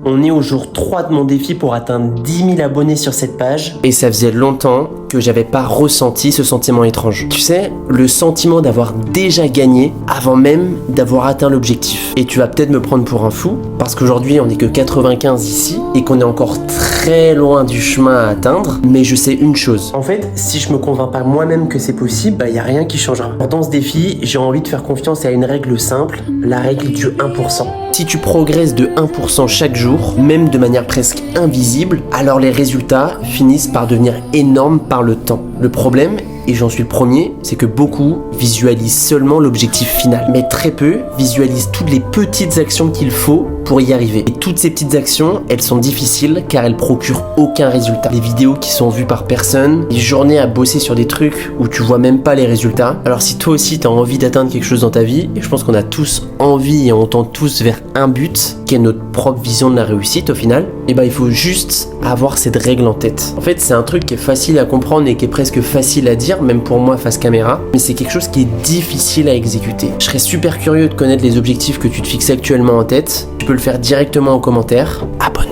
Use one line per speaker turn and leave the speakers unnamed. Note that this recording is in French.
On est au jour 3 de mon défi pour atteindre 10 000 abonnés sur cette page. Et ça faisait longtemps que j'avais pas ressenti ce sentiment étrange. Tu sais, le sentiment d'avoir déjà gagné avant même d'avoir atteint l'objectif. Et tu vas peut-être me prendre pour un fou, parce qu'aujourd'hui on est que 95 ici, et qu'on est encore très loin du chemin à atteindre. Mais je sais une chose. En fait, si je me convainc pas moi-même que c'est possible, y a rien qui changera. Dans ce défi, j'ai envie de faire confiance à une règle simple, la règle du 1%. Si tu progresses de 1% chaque jour, même de manière presque invisible, alors les résultats finissent par devenir énormes par le temps. Le problème, et j'en suis le premier, c'est que beaucoup visualisent seulement l'objectif final, mais très peu visualisent toutes les petites actions qu'il faut pour y arriver. Et toutes ces petites actions, elles sont difficiles car elles procurent aucun résultat. Des vidéos qui sont vues par personne, des journées à bosser sur des trucs où tu vois même pas les résultats. Alors si toi aussi t'as envie d'atteindre quelque chose dans ta vie, et je pense qu'on a tous envie et on tend tous vers un but, qui est notre propre vision de la réussite au final, et il faut juste avoir cette règle en tête. En fait, c'est un truc qui est facile à comprendre et qui est presque facile à dire, même pour moi face caméra, mais c'est quelque chose qui est difficile à exécuter. Je serais super curieux de connaître les objectifs que tu te fixes actuellement en tête. Tu peux le faire directement en commentaire. Abonne-toi.